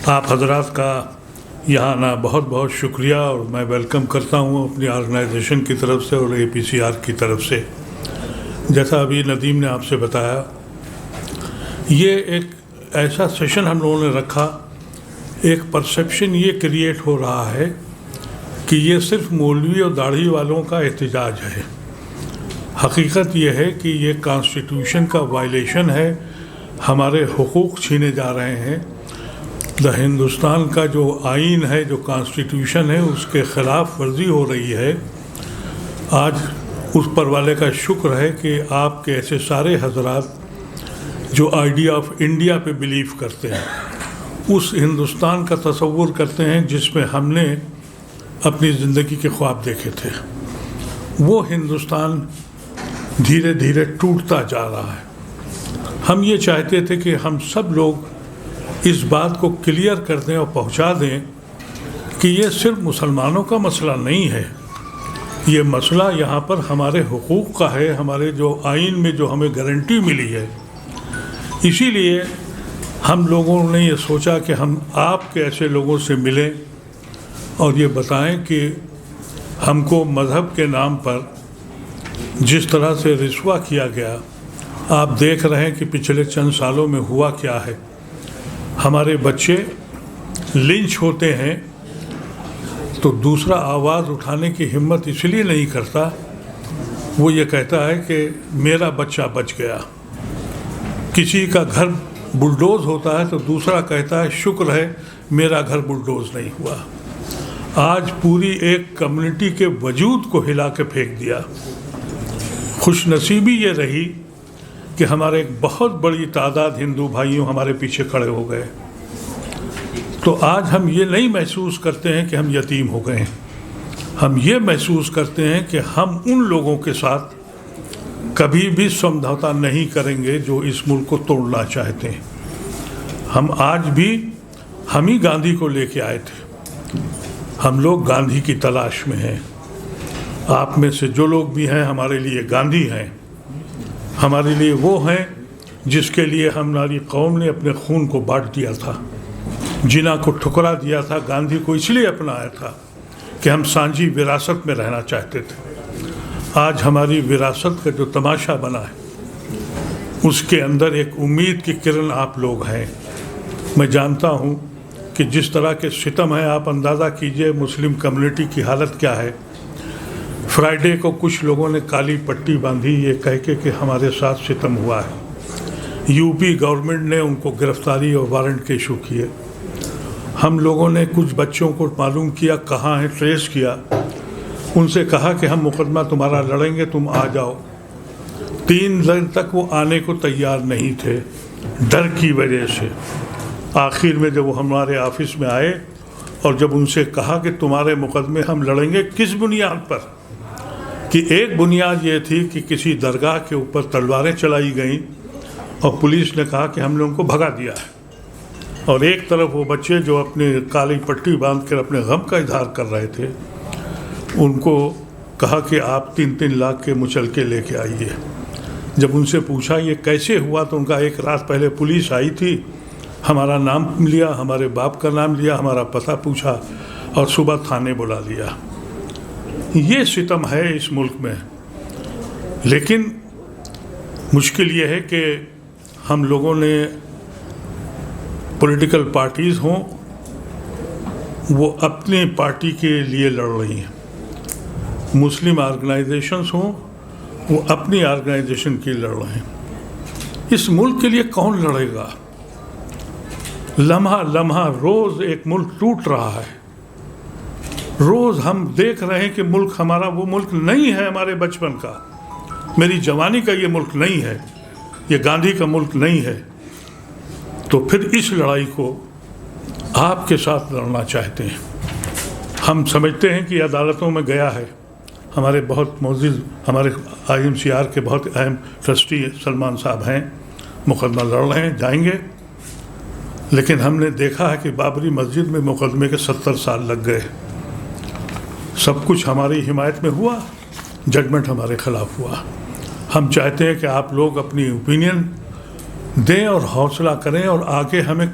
آپ حضرات کا یہاں آنا بہت بہت شکریہ اور میں ویلکم کرتا ہوں اپنی آرگنائزیشن کی طرف سے اور APCR کی طرف سے۔ جیسا ابھی ندیم نے آپ سے بتایا، یہ ایک ایسا سیشن ہم لوگوں نے رکھا، ایک پرسیپشن یہ کریٹ ہو رہا ہے کہ یہ صرف مولوی اور داڑھی والوں کا احتجاج ہے۔ حقیقت یہ ہے کہ یہ کانسٹیٹیوشن کا وائلیشن ہے، ہمارے حقوق چھینے جا رہے ہیں۔ ہندوستان کا جو آئین ہے، جو کانسٹیٹیوشن ہے، اس کے خلاف ورزی ہو رہی ہے۔ آج اس پر والے کا شکر ہے کہ آپ کے ایسے سارے حضرات جو آئیڈیا آف انڈیا پہ بیلیو کرتے ہیں، اس ہندوستان کا تصور کرتے ہیں جس میں ہم نے اپنی زندگی کے خواب دیکھے تھے۔ وہ ہندوستان دھیرے دھیرے ٹوٹتا جا رہا ہے۔ ہم یہ چاہتے تھے کہ ہم سب لوگ اس بات کو کلیئر کر دیں اور پہنچا دیں کہ یہ صرف مسلمانوں کا مسئلہ نہیں ہے، یہ مسئلہ یہاں پر ہمارے حقوق کا ہے، ہمارے جو آئین میں جو ہمیں گارنٹی ملی ہے۔ اسی لیے ہم لوگوں نے یہ سوچا کہ ہم آپ کے ایسے لوگوں سے ملیں اور یہ بتائیں کہ ہم کو مذہب کے نام پر جس طرح سے رسوا کیا گیا، آپ دیکھ رہے ہیں کہ پچھلے چند سالوں میں ہوا کیا ہے۔ ہمارے بچے لنچ ہوتے ہیں تو دوسرا آواز اٹھانے کی ہمت اس لیے نہیں کرتا، وہ یہ کہتا ہے کہ میرا بچہ بچ گیا۔ کسی کا گھر بلڈوز ہوتا ہے تو دوسرا کہتا ہے شکر ہے میرا گھر بلڈوز نہیں ہوا۔ آج پوری ایک کمیونٹی کے وجود کو ہلا کے پھینک دیا۔ خوش نصیبی یہ رہی کہ ہمارے ایک بہت بڑی تعداد ہندو بھائیوں ہمارے پیچھے کھڑے ہو گئے، تو آج ہم یہ نہیں محسوس کرتے ہیں کہ ہم یتیم ہو گئے ہیں۔ ہم یہ محسوس کرتے ہیں کہ ہم ان لوگوں کے ساتھ کبھی بھی سمجھوتا نہیں کریں گے جو اس ملک کو توڑنا چاہتے ہیں۔ ہم آج بھی ہم ہی گاندھی کو لے کے آئے تھے، ہم لوگ گاندھی کی تلاش میں ہیں۔ آپ میں سے جو لوگ بھی ہیں ہمارے لیے گاندھی ہیں، ہمارے لیے وہ ہیں جس کے لیے ہماری قوم نے اپنے خون کو بانٹ دیا تھا، جناح کو ٹھکرا دیا تھا۔ گاندھی کو اس لیے اپنایا تھا کہ ہم سانجھی وراثت میں رہنا چاہتے تھے۔ آج ہماری وراثت کا جو تماشا بنا ہے، اس کے اندر ایک امید کی کرن آپ لوگ ہیں۔ میں جانتا ہوں کہ جس طرح کے ستم ہیں، آپ اندازہ کیجئے مسلم کمیونٹی کی حالت کیا ہے۔ فرائیڈے کو کچھ لوگوں نے کالی پٹی باندھی یہ کہہ کے کہ ہمارے ساتھ ستم ہوا ہے۔ UP گورنمنٹ نے ان کو گرفتاری اور وارنٹ کے ایشو کیے۔ ہم لوگوں نے کچھ بچوں کو معلوم کیا کہاں ہیں، ٹریس کیا، ان سے کہا کہ ہم مقدمہ تمہارا لڑیں گے، تم آ جاؤ۔ 3 دن تک وہ آنے کو تیار نہیں تھے ڈر کی وجہ سے۔ آخر میں جب وہ ہمارے آفس میں آئے اور جب ان سے کہا کہ تمہارے مقدمے ہم لڑیں گے، کس بنیاد پر؟ کہ ایک بنیاد یہ تھی کہ کسی درگاہ کے اوپر تلواریں چلائی گئیں اور پولیس نے کہا کہ ہم نے ان کو بھگا دیا ہے، اور ایک طرف وہ بچے جو اپنے کالی پٹی باندھ کر اپنے غم کا اظہار کر رہے تھے، ان کو کہا کہ آپ 3-3 لاکھ کے مچلکے لے کے آئیے۔ جب ان سے پوچھا یہ کیسے ہوا تو ان کا ایک رات پہلے پولیس آئی تھی، ہمارا نام لیا، ہمارے باپ کا نام لیا، ہمارا پتہ پوچھا اور صبح تھانے بلا لیا۔ یہ ستم ہے اس ملک میں، لیکن مشکل یہ ہے کہ ہم لوگوں نے پولیٹیکل پارٹیز ہوں، وہ اپنی پارٹی کے لیے لڑ رہی ہیں، مسلم آرگنائزیشنز ہوں وہ اپنی آرگنائزیشن کی لڑ رہے ہیں۔ اس ملک کے لیے کون لڑے گا؟ لمحہ لمحہ روز ایک ملک ٹوٹ رہا ہے، روز ہم دیکھ رہے ہیں کہ ملک ہمارا وہ ملک نہیں ہے ہمارے بچپن کا، میری جوانی کا یہ ملک نہیں ہے، یہ گاندھی کا ملک نہیں ہے۔ تو پھر اس لڑائی کو آپ کے ساتھ لڑنا چاہتے ہیں۔ ہم سمجھتے ہیں کہ عدالتوں میں گیا ہے، ہمارے بہت معزز ہمارے IMCR کے بہت اہم ٹرسٹی سلمان صاحب ہیں، مقدمہ لڑ رہے ہیں، جائیں گے، لیکن ہم نے دیکھا ہے کہ بابری مسجد میں مقدمے کے 70 سال لگ گئے۔ سب کچھ ہماری حمایت میں ہوا، ججمنٹ ہمارے خلاف ہوا۔ ہم چاہتے ہیں کہ آپ لوگ اپنی اوپینین دیں اور حوصلہ کریں اور آگے ہمیں